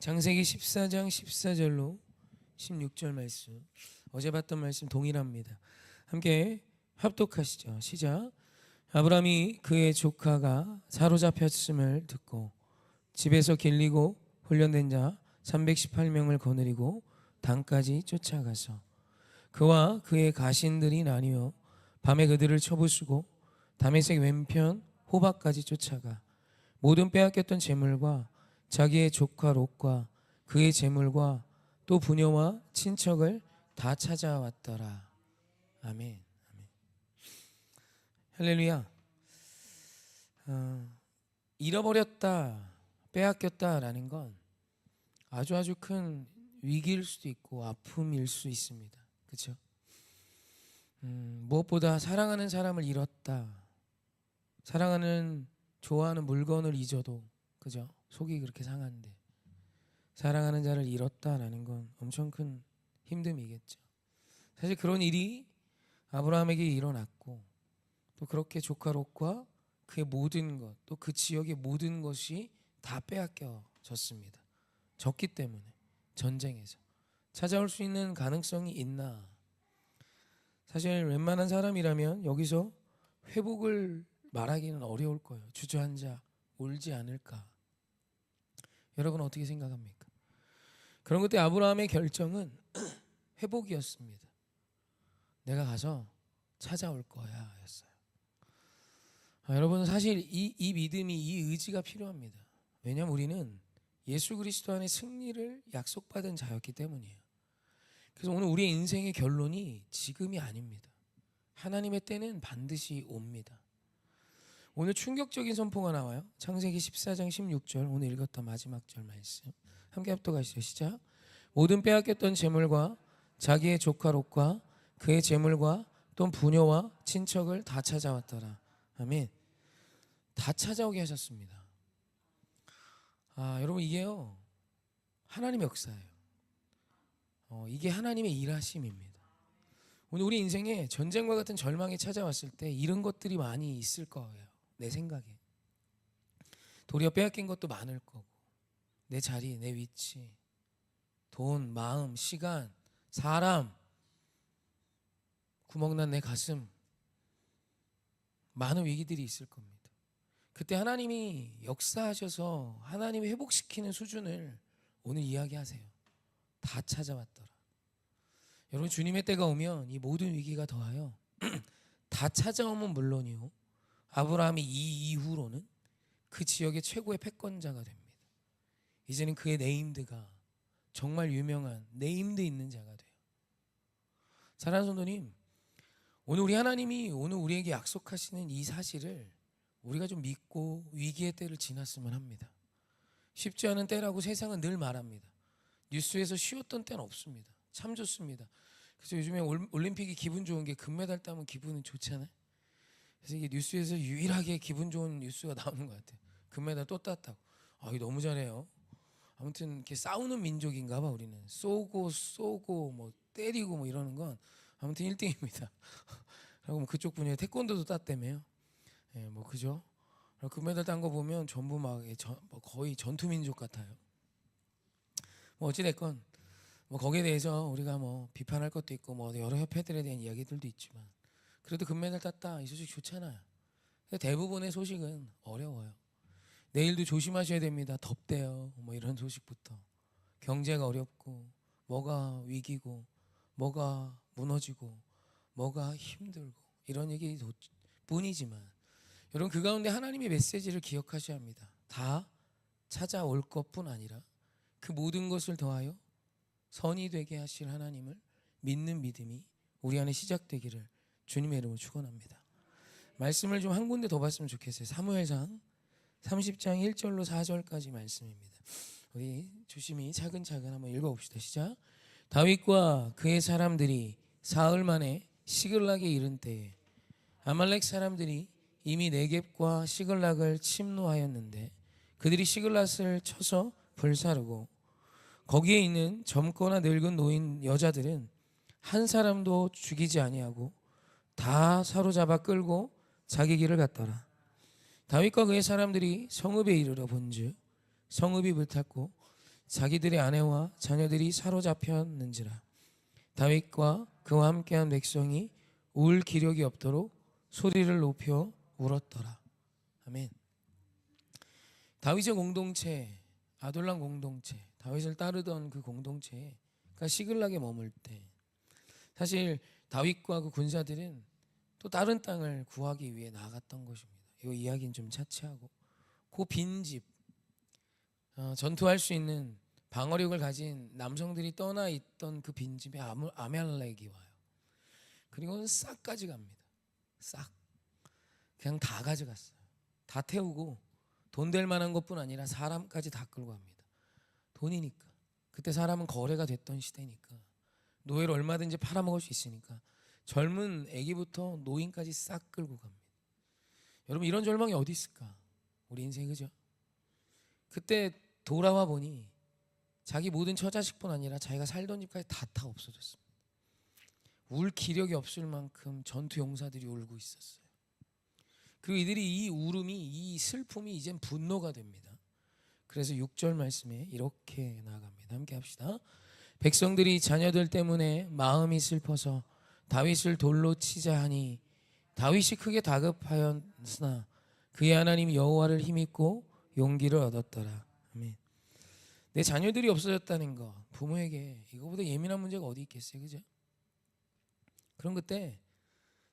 창세기 14장 14절로 16절 말씀, 어제 봤던 말씀 동일합니다. 함께 합독하시죠. 시작. 아브라함이 그의 조카가 사로잡혔음을 듣고 집에서 길리고 훈련된 자 318명을 거느리고 단까지 쫓아가서 그와 그의 가신들이 나뉘어 밤에 그들을 쳐부수고 다메섹 왼편 호박까지 쫓아가 모든 빼앗겼던 재물과 자기의 조카 롯과 그의 재물과 또 부녀와 친척을 다 찾아왔더라. 아멘. 아멘. 할렐루야. 잃어버렸다, 빼앗겼다라는 건 아주 큰 위기일 수도 있고 아픔일 수 있습니다. 그렇죠? 무엇보다 사랑하는 사람을 잃었다, 사랑하는 좋아하는 물건을 잊어도 그죠? 속이 그렇게 상한데 사랑하는 자를 잃었다라는 건 엄청 큰 힘듦이겠죠. 사실 그런 일이 아브라함에게 일어났고 또 그렇게 조카 롯과 그의 모든 것, 또 그 지역의 모든 것이 다 빼앗겨졌습니다. 졌기 때문에 전쟁에서 찾아올 수 있는 가능성이 있나? 사실 웬만한 사람이라면 여기서 회복을 말하기는 어려울 거예요. 주저앉아 울지 않을까? 여러분 어떻게 생각합니까? 그런 것 때 아브라함의 결정은 회복이었습니다. 내가 가서 찾아올 거야 였어요. 여러분 사실 이 믿음이, 이 의지가 필요합니다. 왜냐하면 우리는 예수 그리스도 안에 승리를 약속받은 자였기 때문이에요. 그래서 오늘 우리의 인생의 결론이 지금이 아닙니다. 하나님의 때는 반드시 옵니다. 오늘 충격적인 선포가 나와요. 창세기 14장 16절, 오늘 읽었던 마지막 절 말씀 함께 합독하시죠. 시작. 모든 빼앗겼던 재물과 자기의 조카 롯과 그의 재물과 또 부녀와 친척을 다 찾아왔더라. 아멘. 다 찾아오게 하셨습니다. 여러분 이게요 하나님의 역사예요. 이게 하나님의 일하심입니다. 오늘 우리 인생에 전쟁과 같은 절망이 찾아왔을 때 이런 것들이 많이 있을 거예요. 내 생각에 도리어 빼앗긴 것도 많을 거고, 내 자리, 내 위치, 돈, 마음, 시간, 사람, 구멍난 내 가슴, 많은 위기들이 있을 겁니다. 그때 하나님이 역사하셔서 하나님이 회복시키는 수준을 오늘 이야기하세요. 다 찾아왔더라. 여러분 주님의 때가 오면 이 모든 위기가 더하여 다 찾아오면 물론이요, 아브라함이 이 이후로는 그 지역의 최고의 패권자가 됩니다. 이제는 그의 네임드가 정말 유명한 네임드 있는 자가 돼요. 사랑하는 성도님, 오늘 우리 하나님이 오늘 우리에게 약속하시는 이 사실을 우리가 좀 믿고 위기의 때를 지났으면 합니다. 쉽지 않은 때라고 세상은 늘 말합니다. 뉴스에서 쉬웠던 때는 없습니다. 참 좋습니다. 그래서 요즘에 올림픽이 기분 좋은 게 금메달 따면 기분은 좋잖아요. 그래서 이게 뉴스에서 유일하게 기분 좋은 뉴스가 나오는 것 같아요. 금메달 또 땄다고. 이거 너무 잘해요. 아무튼 이렇게 싸우는 민족인가 봐 우리는. 쏘고 뭐 때리고 뭐 이러는 건 아무튼 1등입니다. 그리고 뭐 그쪽 분야에 태권도도 땄다며요. 예, 뭐 그죠? 금메달 딴 거 보면 전부 막 거의 전투 민족 같아요. 뭐 어찌 됐건 뭐 거기에 대해서 우리가 뭐 비판할 것도 있고 뭐 여러 협회들에 대한 이야기들도 있지만 그래도 금메달 땄다 이 소식 좋잖아요. 대부분의 소식은 어려워요. 내일도 조심하셔야 됩니다. 덥대요. 뭐 이런 소식부터 경제가 어렵고 뭐가 위기고 뭐가 무너지고 뭐가 힘들고 이런 얘기 뿐이지만 여러분 그 가운데 하나님의 메시지를 기억하셔야 합니다. 다 찾아올 것뿐 아니라 그 모든 것을 더하여 선이 되게 하실 하나님을 믿는 믿음이 우리 안에 시작되기를 주님의 이름으로 축원합니다. 말씀을 좀 한 군데 더 봤으면 좋겠어요. 사무엘상 30장 1절로 4절까지 말씀입니다. 우리 조심히 차근차근 한번 읽어봅시다. 시작. 다윗과 그의 사람들이 사흘 만에 시글락에 이른 때에 아말렉 사람들이 이미 네겝과 시글락을 침노하였는데 그들이 시글락을 쳐서 불사르고 거기에 있는 젊거나 늙은 노인 여자들은 한 사람도 죽이지 아니하고 다 사로잡아 끌고 자기 길을 갔더라. 다윗과 그의 사람들이 성읍에 이르러 본즉 성읍이 불탔고 자기들의 아내와 자녀들이 사로잡혔는지라. 다윗과 그와 함께한 백성이 울 기력이 없도록 소리를 높여 울었더라. 아멘. 다윗의 공동체, 아둘람 공동체, 다윗을 따르던 그 공동체가 시글락에 머물 때 사실 다윗과 그 군사들은 또 다른 땅을 구하기 위해 나갔던 것입니다. 이 이야기는 좀 차치하고 그 빈집, 전투할 수 있는 방어력을 가진 남성들이 떠나 있던 그 빈집에 아말렉이 와요. 그리고는 싹 가져갑니다. 싹 그냥 다 가져갔어요. 다 태우고 돈 될 만한 것뿐 아니라 사람까지 다 끌고 갑니다. 돈이니까. 그때 사람은 거래가 됐던 시대니까 노예를 얼마든지 팔아먹을 수 있으니까 젊은 아기부터 노인까지 싹 끌고 갑니다. 여러분, 이런 절망이 어디 있을까? 우리 인생에, 그죠? 그때 돌아와 보니 자기 모든 처자식뿐 아니라 자기가 살던 집까지 다 없어졌습니다. 울 기력이 없을 만큼 전투 용사들이 울고 있었어요. 그리고 이들이 이 울음이, 이 슬픔이 이젠 분노가 됩니다. 그래서 6절 말씀에 이렇게 나아갑니다. 함께 합시다. 백성들이 자녀들 때문에 마음이 슬퍼서 다윗을 돌로 치자 하니 다윗이 크게 다급하였으나 그의 하나님 여호와를 힘입고 용기를 얻었더라. 아멘. 내 자녀들이 없어졌다는 거, 부모에게 이거보다 예민한 문제가 어디 있겠어요, 그죠? 그럼 그때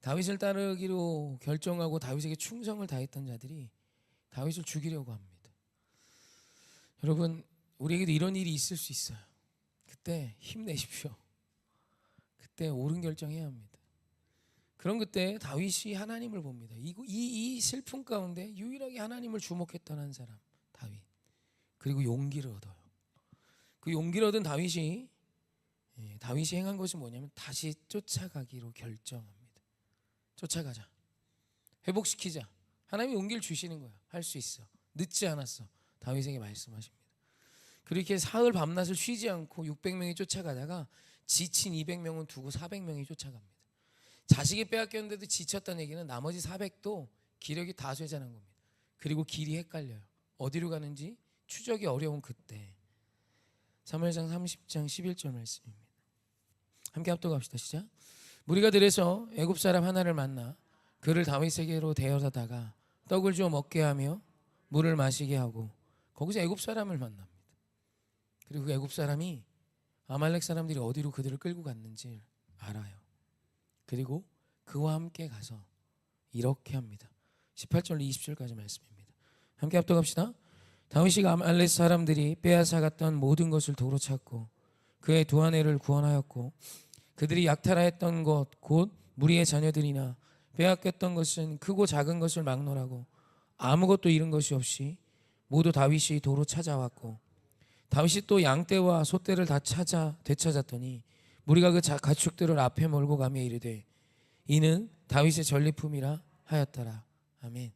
다윗을 따르기로 결정하고 다윗에게 충성을 다했던 자들이 다윗을 죽이려고 합니다. 여러분, 우리에게도 이런 일이 있을 수 있어요. 그때 힘내십시오. 그때 옳은 결정해야 합니다. 그럼 그때 다윗이 하나님을 봅니다. 이 슬픔 가운데 유일하게 하나님을 주목했던 한 사람, 다윗. 그리고 용기를 얻어요. 그 용기를 얻은 다윗이 행한 것이 뭐냐면 다시 쫓아가기로 결정합니다. 쫓아가자. 회복시키자. 하나님이 용기를 주시는 거야. 할 수 있어. 늦지 않았어. 다윗에게 말씀하십니다. 그렇게 사흘 밤낮을 쉬지 않고 600명이 쫓아가다가 지친 200명은 두고 400명이 쫓아갑니다. 자식이 빼앗겼는데도 지쳤다는 얘기는 나머지 400도 기력이 다 쇠잔한 겁니다. 그리고 길이 헷갈려요. 어디로 가는지 추적이 어려운 그때. 사무엘상 30장 11절 말씀입니다. 함께 합독합시다. 시작. 무리가 들에서 애굽 사람 하나를 만나 그를 다윗에게로 데려다가 떡을 주어 먹게 하며 물을 마시게 하고 거기서 애굽 사람을 만납니다. 그리고 그 애굽 사람이 아말렉 사람들이 어디로 그들을 끌고 갔는지 알아요. 그리고 그와 함께 가서 이렇게 합니다. 18절 20절까지 말씀입니다. 함께 합독합시다. 다윗이 아말렉 사람들이 빼앗아갔던 모든 것을 도로 찾고 그의 두 아내를 구원하였고 그들이 약탈하였던 것 곧 무리의 자녀들이나 빼앗겼던 것은 크고 작은 것을 막론하고 아무것도 잃은 것이 없이 모두 다윗이 도로 찾아왔고 다윗이 또 양떼와 소떼를 다 되찾았더니 무리가 그 가축들을 앞에 몰고 가며 이르되 이는 다윗의 전리품이라 하였더라. 아멘.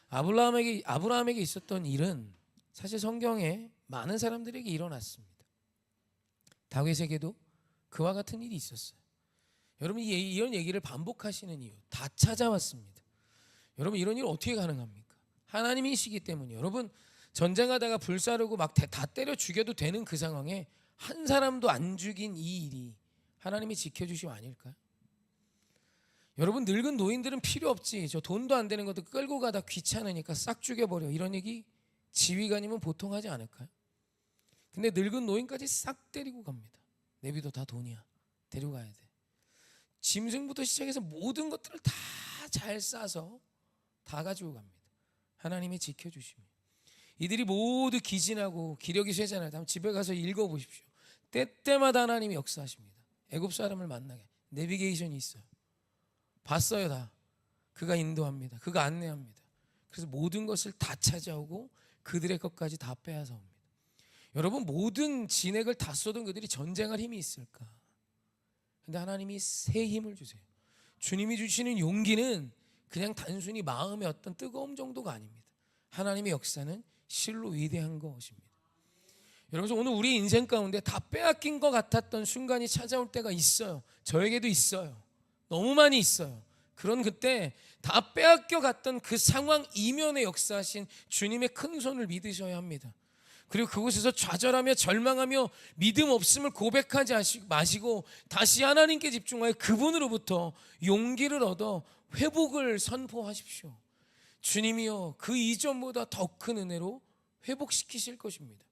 아브라함에게 있었던 일은 사실 성경에 많은 사람들에게 일어났습니다. 다윗에게도 그와 같은 일이 있었어요. 여러분, 이런 얘기를 반복하시는 이유, 다 찾아왔습니다. 여러분, 이런 일 어떻게 가능합니까? 하나님이시기 때문이에요. 여러분, 전쟁하다가 불사르고 막 다 때려 죽여도 되는 그 상황에 한 사람도 안 죽인 이 일이 하나님이 지켜주시면 아닐까요? 여러분, 늙은 노인들은 필요 없지, 저 돈도 안 되는 것도 끌고 가다 귀찮으니까 싹 죽여버려, 이런 얘기 지휘관이면 보통 하지 않을까요? 근데 늙은 노인까지 싹 데리고 갑니다. 내비도 다 돈이야, 데리고 가야 돼. 짐승부터 시작해서 모든 것들을 다 잘 싸서 다 가지고 갑니다. 하나님이 지켜주십니다. 이들이 모두 기진하고 기력이 쇠잖아요. 다음 집에 가서 읽어보십시오. 때때마다 하나님이 역사하십니다. 애굽 사람을 만나게 내비게이션이 있어요. 봤어요. 다 그가 인도합니다. 그가 안내합니다. 그래서 모든 것을 다 찾아오고 그들의 것까지 다 빼앗아 옵니다. 여러분, 모든 진액을 다 쏟은 그들이 전쟁할 힘이 있을까? 근데 하나님이 새 힘을 주세요. 주님이 주시는 용기는 그냥 단순히 마음의 어떤 뜨거움 정도가 아닙니다. 하나님의 역사는 실로 위대한 것입니다. 여러분, 오늘 우리 인생 가운데 다 빼앗긴 것 같았던 순간이 찾아올 때가 있어요. 저에게도 있어요. 너무 많이 있어요. 그런 그때 다 빼앗겨 갔던 그 상황 이면에 역사하신 주님의 큰 손을 믿으셔야 합니다. 그리고 그곳에서 좌절하며 절망하며 믿음 없음을 고백하지 마시고 다시 하나님께 집중하여 그분으로부터 용기를 얻어 회복을 선포하십시오. 주님이여 그 이전보다 더 큰 은혜로 회복시키실 것입니다.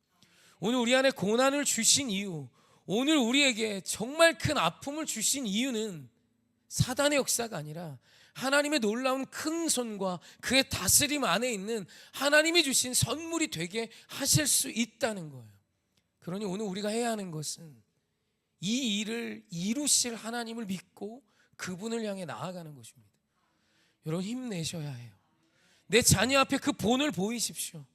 오늘 우리 안에 고난을 주신 이유, 오늘 우리에게 정말 큰 아픔을 주신 이유는 사단의 역사가 아니라 하나님의 놀라운 큰 손과 그의 다스림 안에 있는 하나님이 주신 선물이 되게 하실 수 있다는 거예요. 그러니 오늘 우리가 해야 하는 것은 이 일을 이루실 하나님을 믿고 그분을 향해 나아가는 것입니다. 여러분 힘내셔야 해요. 내 자녀 앞에 그 본을 보이십시오.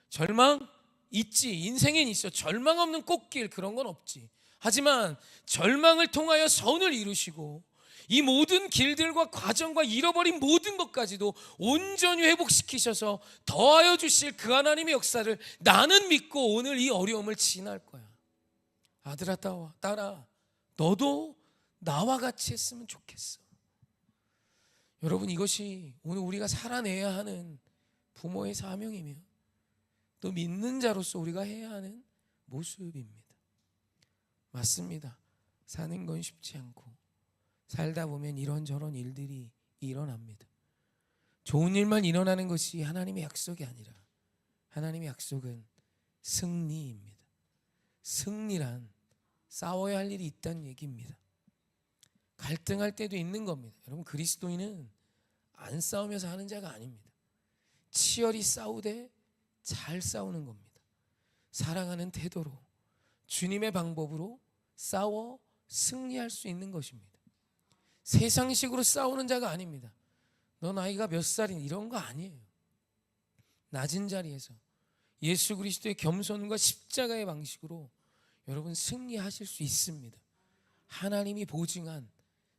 절망 있지, 인생엔 있어. 절망 없는 꽃길 그런 건 없지. 하지만 절망을 통하여 선을 이루시고 이 모든 길들과 과정과 잃어버린 모든 것까지도 온전히 회복시키셔서 더하여 주실 그 하나님의 역사를 나는 믿고 오늘 이 어려움을 지날 거야. 아들아 딸아 너도 나와 같이 했으면 좋겠어. 여러분 이것이 오늘 우리가 살아내야 하는 부모의 사명이며 또 믿는 자로서 우리가 해야 하는 모습입니다. 맞습니다. 사는 건 쉽지 않고 살다 보면 이런저런 일들이 일어납니다. 좋은 일만 일어나는 것이 하나님의 약속이 아니라 하나님의 약속은 승리입니다. 승리란 싸워야 할 일이 있다는 얘기입니다. 갈등할 때도 있는 겁니다. 여러분 그리스도인은 안 싸우면서 하는 자가 아닙니다. 치열히 싸우되 잘 싸우는 겁니다. 사랑하는 태도로 주님의 방법으로 싸워 승리할 수 있는 것입니다. 세상식으로 싸우는 자가 아닙니다. 너 나이가 몇 살이니 이런 거 아니에요. 낮은 자리에서 예수 그리스도의 겸손과 십자가의 방식으로 여러분 승리하실 수 있습니다. 하나님이 보증한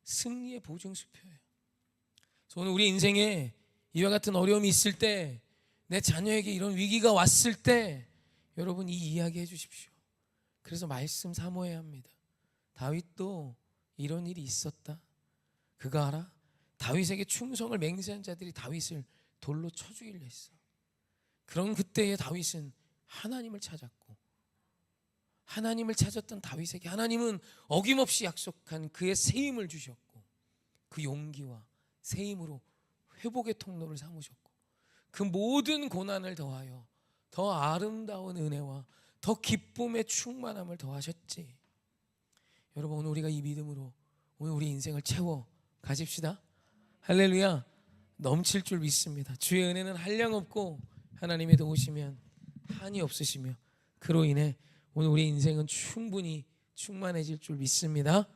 승리의 보증수표예요. 그래서 오늘 우리 인생에 이와 같은 어려움이 있을 때, 내 자녀에게 이런 위기가 왔을 때 여러분 이 이야기 해주십시오. 그래서 말씀 사모해야 합니다. 다윗도 이런 일이 있었다. 그거 알아? 다윗에게 충성을 맹세한 자들이 다윗을 돌로 쳐 죽이려 했어. 그런 그때의 다윗은 하나님을 찾았고, 하나님을 찾았던 다윗에게 하나님은 어김없이 약속한 그의 새 힘을 주셨고, 그 용기와 새 힘으로 회복의 통로를 삼으셨고, 그 모든 고난을 더하여 더 아름다운 은혜와 더 기쁨의 충만함을 더하셨지. 여러분 오늘 우리가 이 믿음으로 오늘 우리 인생을 채워 가십시다. 할렐루야. 넘칠 줄 믿습니다. 주의 은혜는 한량없고 하나님의 도우시면 한이 없으시며 그로 인해 오늘 우리 인생은 충분히 충만해질 줄 믿습니다.